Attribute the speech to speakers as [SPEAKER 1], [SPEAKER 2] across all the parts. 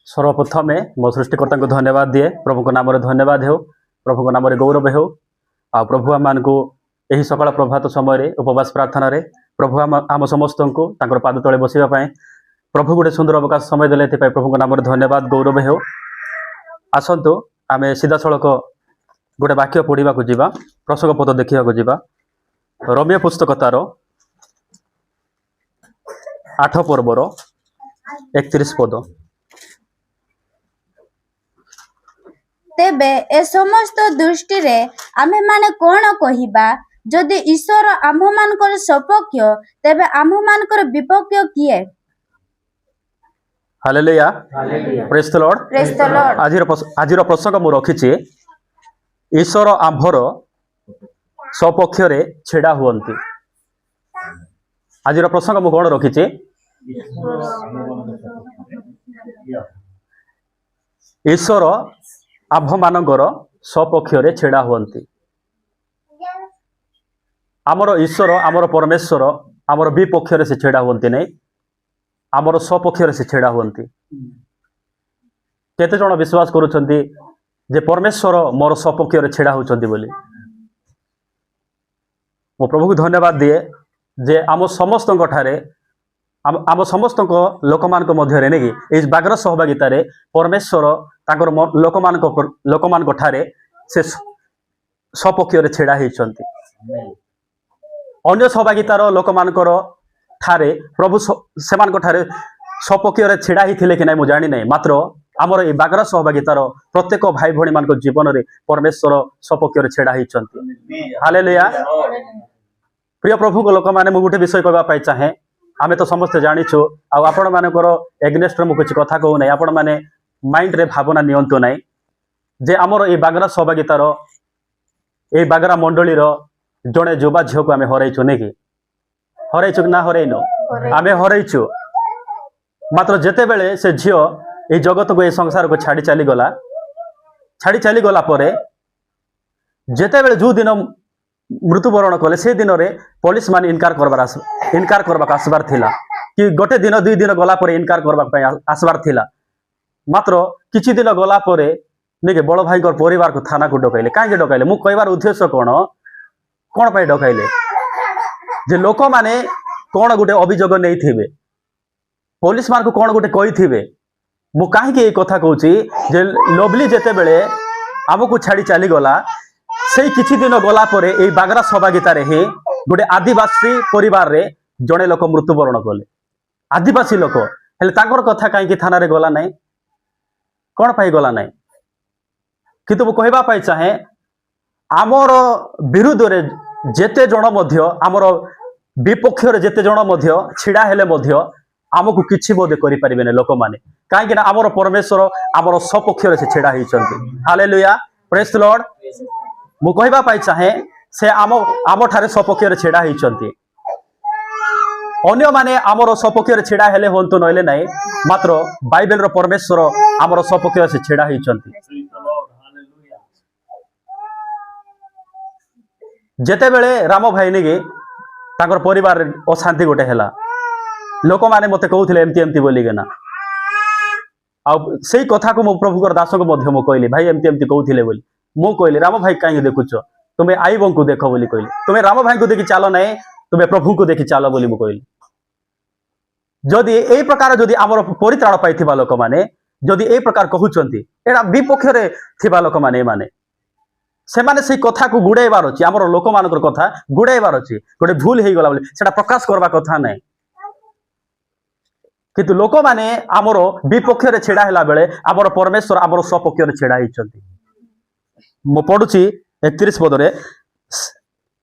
[SPEAKER 1] सर्वप्रथमे मो सृष्टिकर्ता को धन्यवाद दिए। प्रभु को नाम धन्यवाद हो, प्रभु को नाम गौरव हो। आ प्रभु आम को यही सकाल प्रभात समय उपवास प्रार्थना रे प्रभु आम समस्त को पाद तले बसवाई प्रभु गोटे सुंदर अवकाश समय देले प्रभु को नाम धन्यवाद गौरव हो। आसतु आम सीधा सड़क गोटे वाक्य पढ़ा जावा, प्रसंग पद देखा जावा। रोमियो पुस्तकतार 8 पर्वर 31 पद।
[SPEAKER 2] तेबे ए समस्त दृष्टि रे आमे माने कोन कहिबा? जदि ईश्वर आम मानकर सपक्ष तेबे आम मानकर विपक्ष किए?
[SPEAKER 1] Hallelujah, praise the Lord.
[SPEAKER 2] Praise the Lord.
[SPEAKER 1] आजिर प्रसंग मु रखिछि ईश्वर आम्भर सपक्ष रे छेड़ा हुअन्ति। आजिर प्रसंग मु कोन रखिछि? ईश्वर आम्भ मानकर सपक्ष रे छेड़ा हुअन्ति। आमर ईश्वर आमर परमेश्वर आमर विपक्ष रे से छेड़ा हुअन्ति नै, आमर सपक्ष रे से छेड़ा हुअन्ति। केते जण विश्वास करूछन्ति जे परमेश्वर मोर सपक्ष रे छेड़ा होछन्ति बोली? मो प्रभु को धन्यवाद दिए जे आम समस्त ठारे आम समस्त लोक मान मध्य नहीं कि बागर सहभागिता रे परमेश्वर ताकर लोक मान ठारे से सपक्ष रे छेड़ा होइछन्ति। अन्य सहभागितार लोक मानकर ठारे प्रभु सेमान ठारे सपक्ष रे छेड़ा हिथिले कि नै मु जानि नै, मात्र आमर ए बागर सहभागितार प्रत्येक भाई भणी मान जीवन रे परमेश्वर सपक्ष रे छेड़ा होइछन्ति। हालेलुया। प्रिय प्रभु को लोक माने मु गुटे विषय कहबा पाई चाहे। आमे तो समस्त जानिछु आ आपण मानकर एग्नेस्ट मु किछ कथा कहू नै, आपण माने माइंड रे भावना नियंतु नै जे आमर ए बागरा सहभागितार ए बागरा मंडली रो जणे जुबा झियो को आमे हरैछु नै कि हरैछु ना हरैनो? आमे हरैछु। मात्र जेते बेले से झियो ए जगत को ए संसार को छाड़ी चली गला परे जेते बेले जो दिन मृत्युवरण कले से दिन रे पुलिस मान इनकार करबाक आसबार थिला कि गोटे दिन 2 दिन गला परे इनकार करबाक आसबार थिला। मात्र किछि दिन गला परे नेके बड़ भाई को परिवार को थाना को डकाइले। काहे डकाइले? मु कहबार उद्देश्य कोन पाई डकाइले? जे लोक माने कोन गुटे अभियोग नै थिबे, पुलिस मान को कोन गुटे कहि थिबे। मु काहे के ए कथा कहूची जे लवली जेते बेले हमकु छाड़ी चली गला से किछि दिन गला परे ए बागरा सहभागिता रे ही गोटे आदिवासी परिवार रे जणे लोक मृत्युवरण कले। आदिवासी लोक हेले ताकर कथा काहे कि थाना रे गला नै? कोन पाई गला नै? किंतु मु कहबा पाई चाहे आमर विरुद्ध रे जेते जण मध्य आमर विपक्ष रे जेते जण मध्य छिड़ा हेले मध्य आमको किछि बोधे करि परिबेने लोक माने। काहे कि आमर परमेश्वर आमर सपक्ष रे से छिड़ा हिचंती। Hallelujah, praise the Lord. मु कहबा पाई चाहे से आम ठारे सपक्ष रे छिड़ा हिचंती। अन्य माने आमर सपक्ष रे छिड़ा हेले होंतु नइले नै, मात्र बाइबल रो परमेश्वर आमर सपक्ष रे से छिड़ा हिचंती। जेते बेले राम भाई नेगे ताकर परिवार अशांति गोटे हैला, लोक माने मते कहउथिले एमती एमती बोली गेना। आ सेही कथा को मो प्रभुकर दास को मध्य मो कहली भाई एमती एमती कहउथिले बोली। मु कहली राम भाई काहे देखुछ? तुमे आईबं को देखो बोली कहली। तुमे राम भाई को देखि चालो नै, तुमे प्रभु को देखि चालो बोली मु कहली। जदि एई प्रकार जदि हमर परित्राण पाइथिबा लोक माने जदि एई प्रकार कहउचंती, एडा विपक्ष रे थिबा लोक माने माने से माने से कथा को गुड़ाइबार अछि, हमर लोक मानकर कथा गुड़ाइबार अछि। गोटे भूल हेई गला बोली सेटा प्रकाश करबा कथा नै। किंतु लोक माने आमर विपक्ष रे छेड़ा हैला बेले आमर परमेश्वर आमर सपक्ष रे छेड़ा हिचंती। मो पढुची 31 पदरे,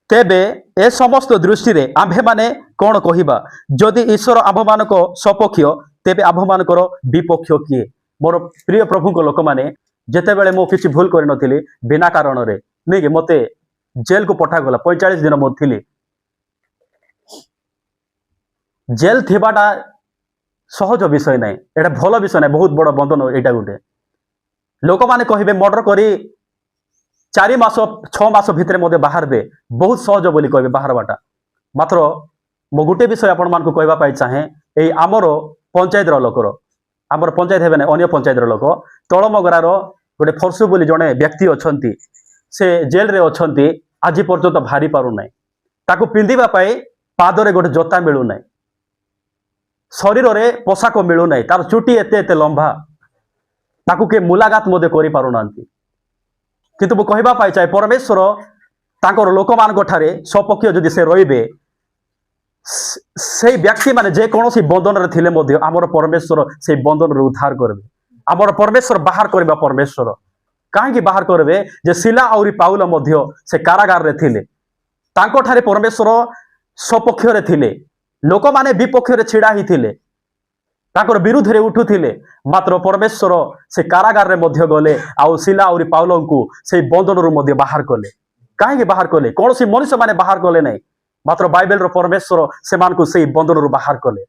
[SPEAKER 1] तेबे ए समस्त दृष्टि रे आम्भे माने कोन कहिबा? जदि ईश्वर आम्भ मानक सपक्ष तेबे आम्भ मानकर विपक्ष किए? मोर प्रिय प्रभु को लोक माने जेते बेले मो किछि भूल करि नथिली बिना कारण रे नै कि मते जेल को पठा गला। 45 दिन मो थिली जेल थिबाटा सहज विषय नै, एटा भल विषय नै, बहुत बड़ बंधन एटा गुटे। लोक माने कहिबे मर्डर करी 4 मास 6 मास भितरे मते बाहर दे, बहुत सहज बोली कहबे बाहर बाटा। मात्र मो गुटे विषय आपण मान को कहबा पाई चाहे, एई आमर पंचायत लोकर आमर पंचायत हेबे अन्य पंचायत लोक तलमगरार गोटे फरसु बोली जड़े व्यक्ति अच्छा से जेल रे अच्छा आज पर्यंत बाहरी पारना ताकू पिंधिबा पाई पादरे गोटे जोता मिलूना शरीर में पोशाक मिलूना तार चुटी एते एते लंबा ताकू के मुलाकात मध्य करि पारुना किंतु मु कहबा पाई चाहे परमेश्वर तांकर लोक मान ठारे सपक्ष जदि से रहिबे से व्यक्ति माने जे कोनोसी बंधन रे थिले मध्य आमर परमेश्वर से बंधन रे उद्धार करबे आमर परमेश्वर बाहर करबा परमेश्वर काहेकि बाहर करबे जे सिला और पाउल मध्य से कारागार रे थिले तांको ठारे परमेश्वर सपक्ष रे थिले लोक माने विपक्ष रे छिड़ा ही थिले तांकर विरुद्ध रे उठुथिले मात्र परमेश्वर से कारागार रे मध्य गले आउ सिला और पाउल को से बंधन रो मध्य बाहर कले काहेकि बाहर कले कोनोसी मनुष्य माने बाहर कले नै मात्र बाइबल रो परमेश्वर से मान को से बंधन रो बाहर कले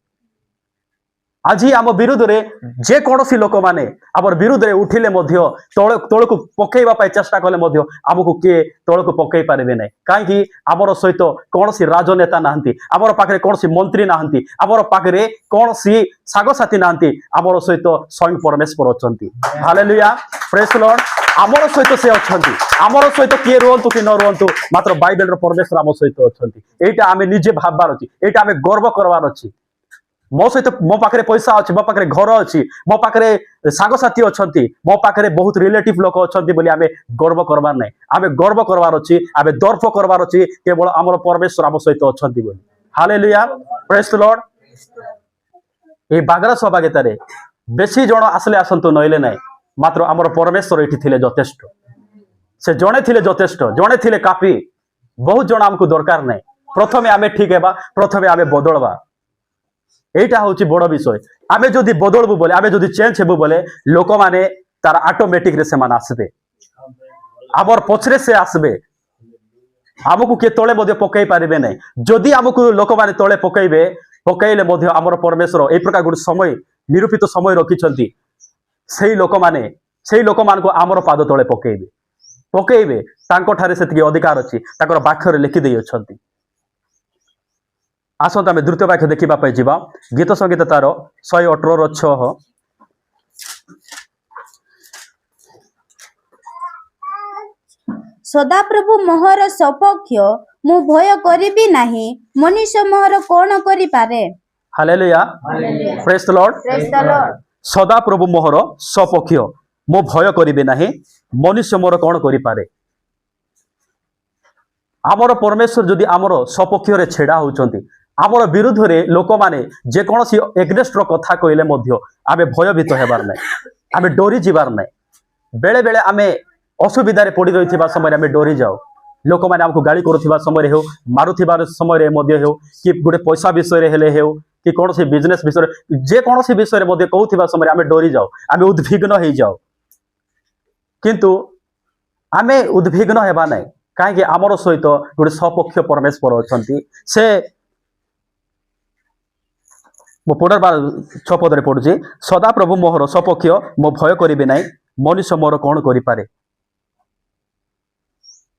[SPEAKER 1] आज आम विरुद्ध रे जे कोनोसी लोक माने आमर विरुद्ध रे उठिले मध्य तळ को पकेइबा पाई चेष्टा कले मध्य आमको के तळ को पकेइ पारबे नै काहेकि आमर सहित कोनोसी राजनेता नाहंती आमर पाखरे कोनोसी मंत्री नाहंती आमर पाखरे कोनोसी सागसाथी नाहंती आमर सहित स्वयं परमेश्वर अछंती हालेलुया प्रेज द लॉर्ड आमर सहित से अछंती आमर सहित किए रुहंतु कि न रुहंतु मात्र बाइबल रो परमेश्वर आम सहित अछंती एटा आमे निजे भाबबार अछि एटा आमे गर्व करबार अछि मो सहित मो पाखरे पैसा अच्छी मो पाखरे घर अच्छी मो पाखरे सागसाथी अच्छा मो पाखरे बहुत रिलेटिव लोक अच्छा बोली आमे गर्व करबार नै आमे गर्व करबार अछि आमे दर्प करबार अछि केवल आमर परमेश्वर आम सहित अच्छा बोली हालेलुया प्रेज द लॉर्ड ए बागरा सभागितारे बेसी जण आसले आसंतु नइले नै मात्र आमर परमेश्वर एठी थिले यथेष्ट से जणे थिले यथेष्ट जणे थिले काफी बहुत जण हमको दरकार नै प्रथमे आमे ठीक हेबा प्रथमे आमे बदलबा एटा होची बड़ विषय आमे जदि बदलबु बोले आमे जदि चेंज हेबु बोले लोक माने तार ऑटोमेटिक रे से मान आसबे आमर पछरे से आसबे हमकु के तळे मध्ये पकई पारिबे नै जदि हमकु लोक माने तळे पकईबे पकईले मध्ये आमर परमेश्वर ए प्रकार गुड समय निरूपित समय रखिछंती सेही लोक मान को आमर पाद तळे पकईबे तांको ठारे सेति अधिकार अछि ताकर वाक्य रे लिखि देई अछंती आसत आम द्वितीय वाक्य देखा जा गीत संगीत तार 118:6
[SPEAKER 2] सदाप्रभु मोहर सपक्ष मु भय करिबि नाही मनुष्य मोहर कोन करि पारे
[SPEAKER 1] हालेलुया प्रेज द लॉर्ड सदाप्रभु मोहर सपक्ष मु भय करिबि नाही मनुष्य मोहर कोन करि पारे आमर परमेश्वर जदि आमर सपक्ष रे छेड़ा होचंती आमर विरुद्ध रे लोक माने जे कोनोसी एग्नेस्ट रो कथा कहले मध्य आमे भयभीत हेबार नै आमे डोरी जिबार नै बेले बेले आमे असुविधा रे पड़ी रहिथिबा समय आमे डोरी जाओ लोक माने हमको गाली करूथिबा समय रे हो मारुथिबा समय रे मध्य हो कि गोटे पैसा विषय रे हेले हो कि कोनोसी बिजनेस विषय रे जे कोनोसी विषय रे मध्य कहूथिबा समय आमे डोरी जाओ आमे उद्विग्न हे जाओ किंतु आमे उद्विग्न हेबा नै काहे आमर सहित गोटे सपक्ष परमेश्वर अछंती से मो पुनर्बार 6 पदरे पढ़ुची सदा प्रभु मोहर सपक्ष मो भय करिबे नै मनुष्य मोर कोन करि पारे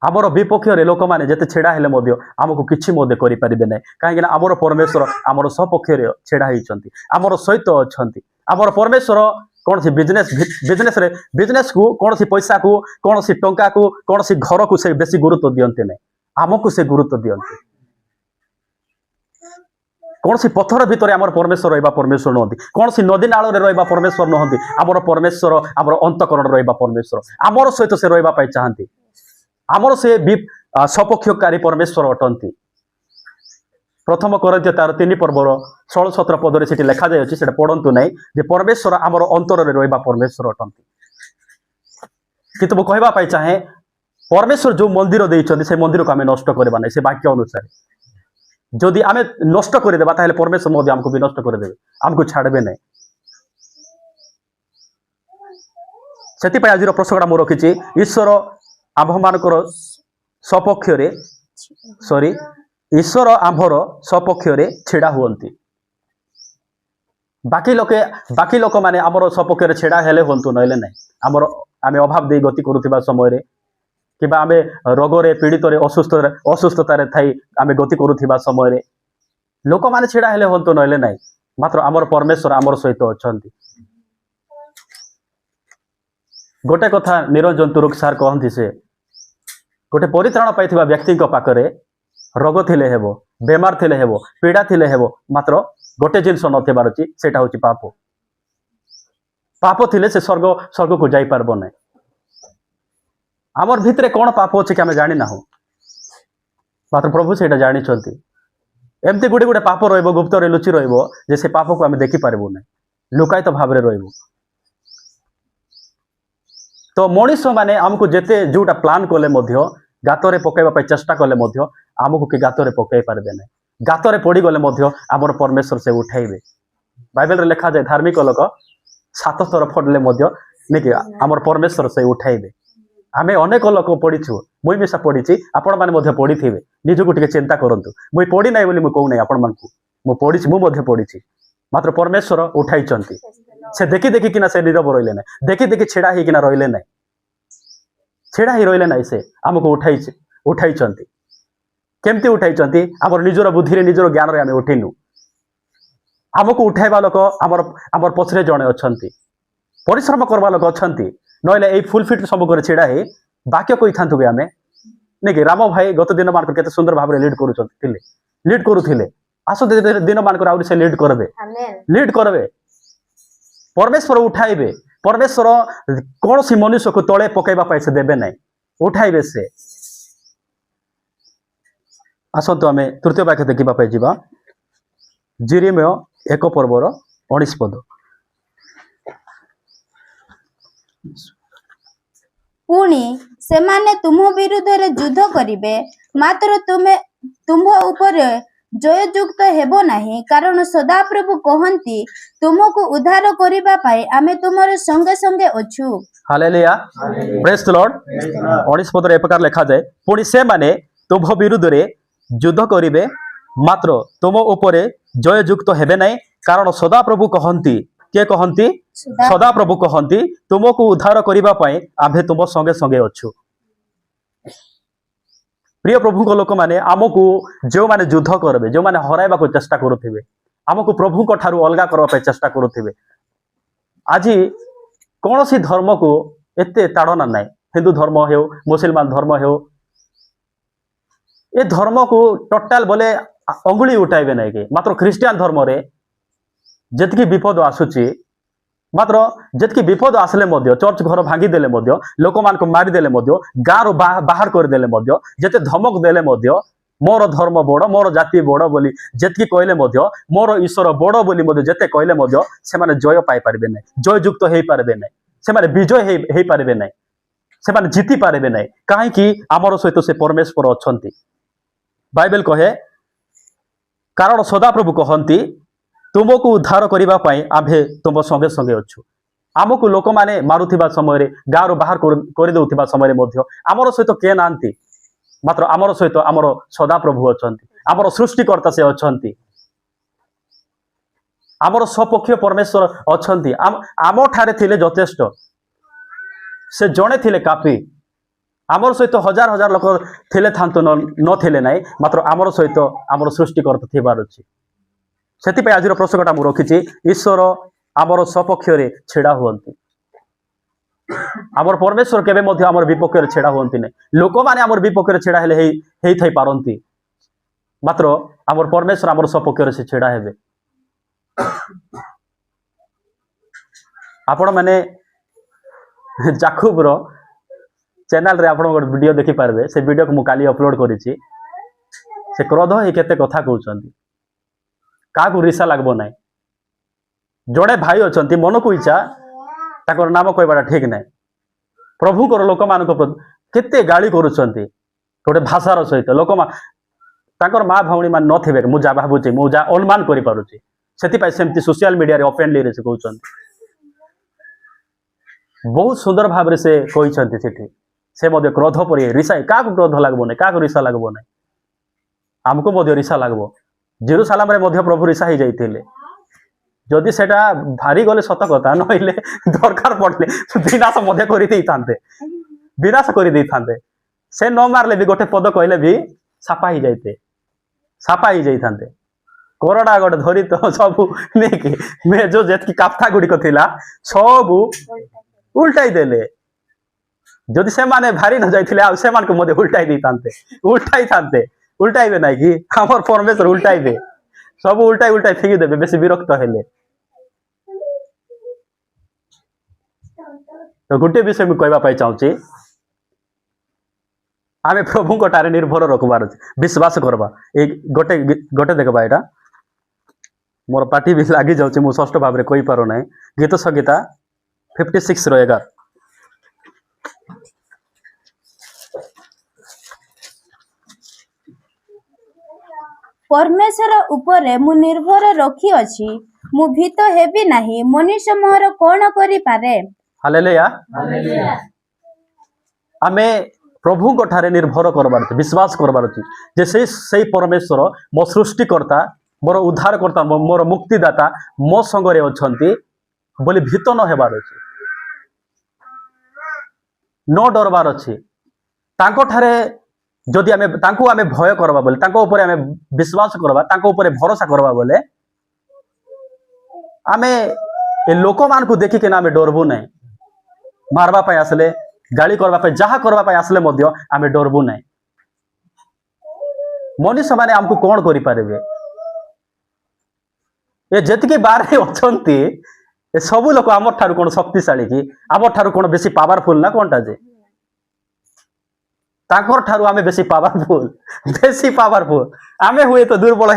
[SPEAKER 1] आमर विपक्ष रे लोक माने जते छेड़ा हेले मध्य हमको किछि मध्य करि पारिबे नै काहे ना आमर परमेश्वर आमर सपक्ष रे छेड़ा हिचंती आमर सहित अछंती आमर परमेश्वर कौन सी बिजनेस को कौन सी पैसा को कौन सी टंका को कौन सी घर को से बेसी गुरुत्व दियंते नै आमको से गुरुत्व दियंते कौन सी पत्थर भितर आमर परमेश्वर रहिबा परमेश्वर नहंती कौन सी नदी नाल रे रहिबा परमेश्वर नहंती आमर परमेश्वर आमर अंतकरण रहिबा परमेश्वर आमर सहित से रहिबा पाई चाहंती आमर से सपक्षकारी परमेश्वर अटंती प्रथम कोरिन्थियो तार 3 पर्वर 16-17 पदरे सेठी लिखा जाय अछि सेटा पढंतु नै जे परमेश्वर आमर अंतर रे रहिबा परमेश्वर अटंती किंतु मु कहबा पाई चाहे परमेश्वर जो मंदिर देइछन्ती से मंदिर को आमे नष्ट करबा नै से वाक्य अनुसार जदि आमे नष्ट कर देबा ताहेले परमेश्वर मध्य हमको भी नष्ट कर देबे हमको छाड़बे नै सेति पय आजिर प्रसंगडा मो रखिछि ईश्वर आम्भ मानकर सपक्ष रे सॉरी ईश्वर आम्भर सपक्ष रे छेड़ा हुअंती बाकी लोक माने आमर सपक्ष रे छेड़ा हेले हुंतु नइले नै आमर आमे अभाव दे गति करूथिबा समय रे किबा आमे रोग रे पीड़ित रे असुस्थता रे थाई आमे गति करूथिबा समय रे लोक माने छेड़ा हेले हुंतु नइले नै मात्र आमर परमेश्वर आमर सहित अछंती। गोटे कथा निरंजन तुरुक सार कहती से गोटे परित्राण पाइथिबा व्यक्ति पाखरे रोग थिले हेबो, बेमार थिले हेबो, पीड़ा थिले हेबो, मात्र गोटे जिनस नथिबार अछि सेटा होछि पाप। पाप थिले से स्वर्ग को जाई पारबो नै। आमर भितरे कोन पाप अछि कि आमे जानि ना हो, मात्र प्रभु सेटा जानि छथि। एमती गुटे गुटे पाप रहइबो, गुप्त रे लुचि रहइबो जे से पाप को आमे देखि पारबो नै, लुकायित भाव रे रहइबो। तो मनीष माने आमको जेते जोटा प्लान कले मध्य गातरे पकेबा पय चेष्टा कले मध्य आमको कि गातरे पकई पारबे नै। गातरे पड़ी गले मध्य आमर परमेश्वर से उठाइबे। बाइबल रे लिखा जाय धार्मिक लोक 7 थर फडले मध्य नेकी आमर परमेश्वर से उठाइबे। आमे अनेक लोक पढ़िछु, मुई मिसा पढ़िछि, आपण माने मध्य पढ़िथिबे। निजको टिके चिंता करंतु, मुई पढ़ी नै बोली मु कहू नै आपण मानकु, मु पढ़िछि, मु मध्य पढ़िछि, मात्र परमेश्वर उठाइचंती। से देखि देखि किना से नीरव रहिले नै, देखि देखि छेड़ा ही किना रहिले नै, छेड़ा ही रहिले नै। से आमको उठाइचंती। केमती उठाइचंती? आमर निजर बुद्धि रे निजर ज्ञान रे आमे उठिनु। आमको उठाइबा लोक आमर पछरे जणे अछंती, परिश्रम करबा लोक अछंती। नइले एई फुल फिट सब करे छेड़ा ही वाक्य कहि थांतु के आमे नै कि राम भाई गत दिन मान केते सुंदर भाव रे लीड करूथिले। आसो दिन मान कर आउरी से लीड करबे। परमेश्वर उठाइबे। परमेश्वर कौन सी मनुष्य को तले पकेबा पाइ से देबे नै, उठाइबे से। आसंतु आमे तृतीय वाक्य देखिबा पाइ जिबा, जिरिमय 1 पर्वर 19 पद।
[SPEAKER 2] पुणी सेमाने तुम विरुद्ध रे युद्ध करिवे, मात्र तुम ऊपर जययुक्त हेबो नाही, कारण सदाप्रभु कहंती तुमको उद्धार करिबा पाई आमे तुमर संगे संगे अछु।
[SPEAKER 1] Hallelujah, praise the Lord. 19 पद रे प्रकार लिखा जाय, पुणी से माने तुम विरुद्ध रे युद्ध करिवे, मात्र तुम ऊपर जययुक्त हेबे नाही, कारण सदाप्रभु कहंती। के कहंती? सदाप्रभु कहंती तुमको उद्धार करिबा पाई आमे तुम संगे संगे अछु। प्रिय प्रभु को लोक माने आमको जो माने युद्ध करबे, जो माने हराइबा को चेष्टा करूथिबे, आमको प्रभु को ठारू अलगा करबा पे चेष्टा करूथिबे। आजी कौन सी धर्म को एते ताड़ना नाइ, हिंदू धर्म हेउ, मुसलमान धर्म हेउ, ए धर्म को टोटाल बोले अंगुली उठाइबे नै के। मात्र ख्रिस्टियन धर्म रे जेतकी विपद आसुची, मात्र जेतकी विपद आसले मध्य, चर्च घर भांगी देले मध्य, लोक मान को मारी देले मध्य, गाँव बाहर कर देले मध्य, जेते धमक देले मध्य, मोर धर्म बड़, मोर जाति बड़ बोली जेतकी कहले मध्य, मोर ईश्वर बड़ बोली मध्य जेते कहले मध्य, से माने जय पाई पारबे नै, जययुक्त हेई पारबे नै, से माने विजय हेई पारबे नै, से माने जीति पारबे नै। काहे कि आमर सहित से परमेश्वर अछंती। बाइबल कहे, कारण सदाप्रभु कहंती तुमको उद्धार करिबा पाई आभे तुम संगे संगे अछु। आमको लोक माने मारुथिबा समय रे, गाँव बाहर कर देउथिबा समय रे मध्य आमर सहित के नांती, मात्र आमर सहित आमर सदाप्रभु अछंती, आमर सृष्टिकर्ता से अछंती, आमर स्वपक्षीय परमेश्वर अछंती। आम ठारे थिले यथेष्ट, से जणे थिले काफी। आमर सहित हजार हजार लोक थिले थांतु न थिले नाइ, मात्र आमर सहित आमर सृष्टिकर्ता थिबार अछि। सेति पे आजिर प्रसंगटा मु रखिछि, ईश्वर आमर सपक्ष रे छेड़ा हुअंती। आमर परमेश्वर केबे मध्य आमर विपक्ष रे छेड़ा हुअंती नै। लोक माने आमर विपक्ष रे छेड़ा हेले हेई थाई पारंती, मात्र आमर परमेश्वर आमर सपक्ष रे से छेड़ा हेबे। आपण माने जाकुब रो चैनल रे आपण गोटे वीडियो देखि पारबे। से वीडियो को मु काली अपलोड करिछि। से क्रोध हे केते कथा कहउछंती, का को रिसा लागबो नै। जोड़े भाई अछंती, मन को इच्छा ताकर नाम कहबाटा ठीक नै। प्रभु को लोक मान को केते गाली करूछंती, गोटे भाषार सहित लोक ताकर माँ भौणी मान नथिबे, मु जा भाबुछि, मु जा अनुमान करि पारुछि। सेति पाइ सेमति सोशल मीडिया रे ओपनली रे से कहउछंती। बहुत सुंदर भाव रे से कहिछंती सेठी। से मध्य क्रोध परि रिसा, का को क्रोध लागबो नै, का को रिसा लागबो नै। हमको मध्य रिसा लागबो। जेरूसालेम रे मध्य प्रभु रिसा ही जाइथिले। जदि सेटा भारी गले सत कथा, नइले दरकार पड़ले विनाश मध्य करि देई थांते, विनाश करि देई थांते। से न मारले भी गोटे पद कहले भी सापा ही जाइते, सापा ही जाई थांते। କରଡ଼ା ଗୋଟେ ଧରି ତ ସବୁ ନେଇକି ମେଜ ଯେତିକି କାଫା ଗୁଡ଼ିକ ଥିଲା ସବୁ ଉଲ୍ଟାଇ ଦେଲେ। ଯଦି ସେମାନେ ଭାରି ନ ଯାଇଥିଲେ ଆଉ ସେମାନଙ୍କୁ ମଧ୍ୟ ଉଲ୍ଟାଇ ଦେଇଥାନ୍ତେ, ଉଲ୍ଟାଇବେ ନାଇଁ କି ଆମର ପରମେଶ୍ୱର ଉଲ୍ଟାଇବେ, ସବୁ ଉଲ୍ଟାଇ ଫିଙ୍ଗି ଦେବେ ବେଶୀ ବିରକ୍ତ ହେଲେ। ତ ଗୋଟିଏ ବିଷୟ ମୁଁ କହିବା ପାଇଁ ଚାହୁଁଛି, ଆମେ ପ୍ରଭୁଙ୍କ ଠାରେ ନିର୍ଭର ରଖିବାର ଅଛି, ବିଶ୍ୱାସ କରବା। ଏଇ ଗୋଟେ ଦେଖବା, ଏଇଟା ମୋର ପାଟି ବି ଲାଗି ଯାଉଛି, ମୁଁ ସ୍ପଷ୍ଟ ଭାବରେ କହିପାରୁ ନାହିଁ। ଗୀତ ସଂହିତା 56:11।
[SPEAKER 2] ପରମେଶ୍ୱର ଉପରେ ମୁଁ ନିର୍ଭର ରଖିଅଛି, ମୁଁ ଭୀତ ହେବି ନାହିଁ। ମନୁଷ୍ୟ ମୋର କଣ କରିପାରେ?
[SPEAKER 1] ହାଲେଲୁୟା। ଆମେ ପ୍ରଭୁଙ୍କ ଠାରେ ନିର୍ଭର କରବାର ଅଛି, ବିଶ୍ୱାସ କରବାର ଅଛି ଯେ ସେଇ ପରମେଶ୍ୱର ମୋ ସୃଷ୍ଟିକର୍ତ୍ତା, ମୋର ଉଦ୍ଧାରକର୍ତ୍ତା, ମୋର ମୁକ୍ତିଦାତା ମୋ ସଙ୍ଗରେ ଅଛନ୍ତି ବୋଲି ଭୀତ ନ ହେବାର ଅଛି, ନ ଡରବାର ଅଛି। ତାଙ୍କଠାରେ ଯଦି ତାଙ୍କୁ ଆମେ ଭୟ କରବା ବୋଲେ, ତାଙ୍କ ଉପରେ ଆମେ ବିଶ୍ୱାସ କରବା, ତାଙ୍କ ଉପରେ ଭରସା କରବା ବୋଲେ ଆମେ ଏ ଲୋକମାନଙ୍କୁ ଦେଖିକିନା ଆମେ ଡରବୁ ନାହିଁ। ମାରବା ପାଇଁ ଆସିଲେ, ଗାଳି କରିବା ପାଇଁ, ଯାହା କରିବା ପାଇଁ ଆସିଲେ ମଧ୍ୟ ଆମେ ଡରବୁ ନାହିଁ। ମନୁଷ୍ୟମାନେ ଆମକୁ କଣ କରିପାରିବେ? ଏ ଯେତିକି ବାହାରେ ଅଛନ୍ତି ଏ ସବୁ ଲୋକ ଆମର ଠାରୁ କଣ ଶକ୍ତିଶାଳୀ କି? ଆମର ଠାରୁ କଣ ବେଶୀ ପାୱାରଫୁଲ ନା କଣଟା? ଯେ ତାଙ୍କର ଠାରୁ ଆମେ ବେଶୀ ପାୱାରଫୁଲ। ଆମେ ହୁଏତ ଦୁର୍ବଳ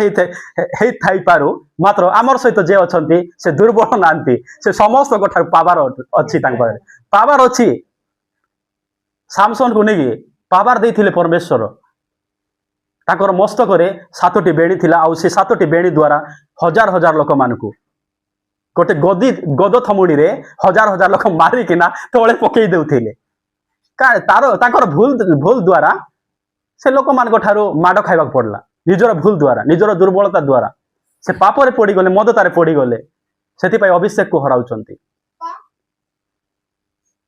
[SPEAKER 1] ହେଇଥାଇପାରୁ, ମାତ୍ର ଆମର ସହିତ ଯେ ଅଛନ୍ତି ସେ ଦୁର୍ବଳ ନାହାନ୍ତି, ସେ ସମସ୍ତଙ୍କ ଠାରୁ ପାୱାର ଅଛି, ତାଙ୍କ ପାଖରେ ପାୱାର ଅଛି। ସାମସନକୁ ନେଇକି ପାୱାର ଦେଇଥିଲେ ପରମେଶ୍ୱର। ତାଙ୍କର ମସ୍ତକରେ 7ଟି ବେଣୀ ଥିଲା, ଆଉ ସେ 7ଟି ବେଣୀ ଦ୍ୱାରା ହଜାର ଲୋକମାନଙ୍କୁ ଗୋଟେ ଗଦ ଥମୁଣିରେ ହଜାର ଲୋକ ମାରିକିନା ତଳେ ପକେଇ ଦେଉଥିଲେ। ତାଙ୍କର ଭୁଲ ଦ୍ୱାରା ସେ ଲୋକମାନଙ୍କ ଠାରୁ ମାଡ଼ ଖାଇବାକୁ ପଡିଲା। ନିଜର ଭୁଲ ଦ୍ୱାରା, ନିଜର ଦୁର୍ବଳତା ଦ୍ୱାରା ସେ ପାପରେ ପଡ଼ିଗଲେ, ମଦତାରେ ପଡ଼ିଗଲେ। ସେଥିପାଇଁ ଅଭିଷେକକୁ ହରାଉଛନ୍ତି।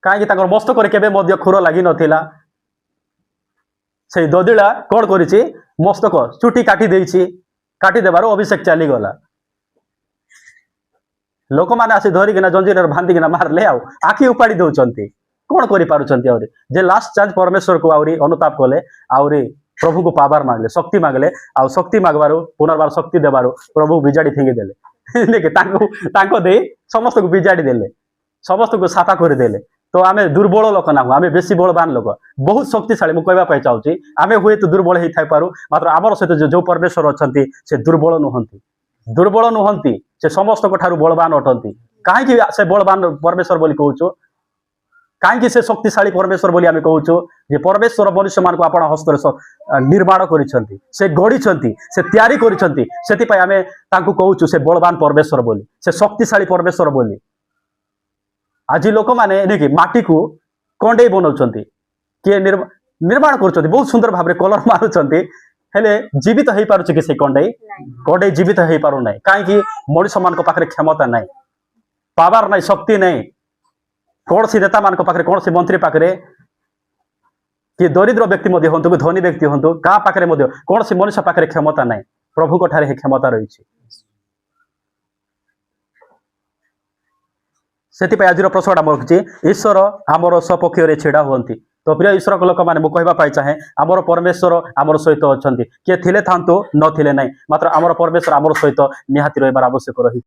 [SPEAKER 1] କାହିଁକି? ତାଙ୍କର ମସ୍ତକରେ କେବେ ମଧ୍ୟ ଖୁର ଲାଗି ନଥିଲା। ସେଇ ଦଦିଳା କଣ କରିଛି? ମସ୍ତକ ଚୁଟି କାଟି ଦେଇଛି। କାଟି ଦେବାରୁ ଅଭିଷେକ ଚାଲିଗଲା। ଲୋକମାନେ ଆସି ଧରିକିନା ଜଞ୍ଜିରରେ ବାନ୍ଧିକିନା ମାରିଲେ, ଆଉ ଆଖି ଉପାଡ଼ି ଦଉଛନ୍ତି। କଣ କରିପାରୁଛନ୍ତି? ଆହୁରି ଯେ ଲାଷ୍ଟ ଚାନ୍ସ ପରମେଶ୍ୱରକୁ ଆହୁରି ଅନୁତାପ କଲେ, ଆହୁରି ପ୍ରଭୁଙ୍କୁ ପାୱାର ମାଗିଲେ, ଶକ୍ତି ମାଗିଲେ। ଆଉ ଶକ୍ତି ମାଗବାରୁ, ପୁନର୍ବାର ଶକ୍ତି ଦେବାରୁ ପ୍ରଭୁ ବିଜାଡ଼ି ଫିଙ୍ଗି ଦେଲେ। ତାଙ୍କ ଦେଇ ସମସ୍ତଙ୍କୁ ବିଜାଡ଼ି ଦେଲେ, ସମସ୍ତଙ୍କୁ ସାଫା କରିଦେଲେ। ତ ଆମେ ଦୁର୍ବଳ ଲୋକ ନାହୁଁ, ଆମେ ବେଶୀ ବଳବାନ ଲୋକ, ବହୁତ ଶକ୍ତିଶାଳୀ। ମୁଁ କହିବା ପାଇଁ ଚାହୁଁଛି, ଆମେ ହୁଏତ ଦୁର୍ବଳ ହେଇଥାଇପାରୁ, ମାତ୍ର ଆମର ସହିତ ଯୋଉ ପରମେଶ୍ୱର ଅଛନ୍ତି ସେ ଦୁର୍ବଳ ନୁହନ୍ତି, ସେ ସମସ୍ତଙ୍କ ଠାରୁ ବଳବାନ ଅଟନ୍ତି। କାହିଁକି ସେ ବଳବାନ ପରମେଶ୍ୱର ବୋଲି କହୁଛୁ? କାହିଁକି ସେ ଶକ୍ତିଶାଳୀ ପରମେଶ୍ୱର ବୋଲି ଆମେ କହୁଛୁ? ଯେ ପରମେଶ୍ୱର ମନୁଷ୍ୟମାନଙ୍କୁ ଆପଣ ହସ୍ତରେ ନିର୍ମାଣ କରିଛନ୍ତି, ସେ ଗଢ଼ିଛନ୍ତି, ସେ ତିଆରି କରିଛନ୍ତି। ସେଥିପାଇଁ ଆମେ ତାଙ୍କୁ କହୁଛୁ ସେ ବଳବାନ ପରମେଶ୍ୱର ବୋଲି, ସେ ଶକ୍ତିଶାଳୀ ପରମେଶ୍ୱର ବୋଲି। ଆଜି ଲୋକମାନେ ନେଇକି ମାଟିକୁ କଣ୍ଢେଇ ବନାଉଛନ୍ତି, କିଏ ନିର୍ମାଣ କରୁଛନ୍ତି, ବହୁତ ସୁନ୍ଦର ଭାବରେ କଲର ମାରୁଛନ୍ତି, ହେଲେ ଜୀବିତ ହେଇପାରୁଛି କି? ସେଇ କଣ୍ଢେଇ ଜୀବିତ ହେଇପାରୁନାହିଁ। କାହିଁକି? ମଣିଷମାନଙ୍କ ପାଖରେ କ୍ଷମତା ନାହିଁ, ପାୱାର ନାହିଁ, ଶକ୍ତି ନାହିଁ। କୌଣସି ନେତା ମାନଙ୍କ ପାଖରେ, କୌଣସି ମନ୍ତ୍ରୀ ପାଖରେ, କି ଦରିଦ୍ର ବ୍ୟକ୍ତି ମଧ୍ୟ ହୁଅନ୍ତୁ, କି ଧନୀ ବ୍ୟକ୍ତି ହୁଅନ୍ତୁ, କାହା ପାଖରେ ମଧ୍ୟ କୌଣସି ମଣିଷ ପାଖରେ କ୍ଷମତା ନାହିଁ। ପ୍ରଭୁଙ୍କ ଠାରେ ହିଁ କ୍ଷମତା ରହିଛି। ସେଥିପାଇଁ ଆଜିର ପ୍ରଶ୍ନଟା ମୁଁ ରଖିଛି, ଈଶ୍ୱର ଆମର ସପକ୍ଷରେ ଛିଡ଼ା ହୁଅନ୍ତି। ତ ପ୍ରିୟ ଈଶ୍ୱରଙ୍କ ଲୋକମାନେ, ମୁଁ କହିବା ପାଇଁ ଚାହେଁ, ଆମର ପରମେଶ୍ୱର ଆମର ସହିତ ଅଛନ୍ତି। କିଏ ଥିଲେ ଥାନ୍ତୁ, ନଥିଲେ ନାହିଁ, ମାତ୍ର ଆମର ପରମେଶ୍ୱର ଆମର ସହିତ ନିହାତି ରହିବାର ଆବଶ୍ୟକ ରହିଛି।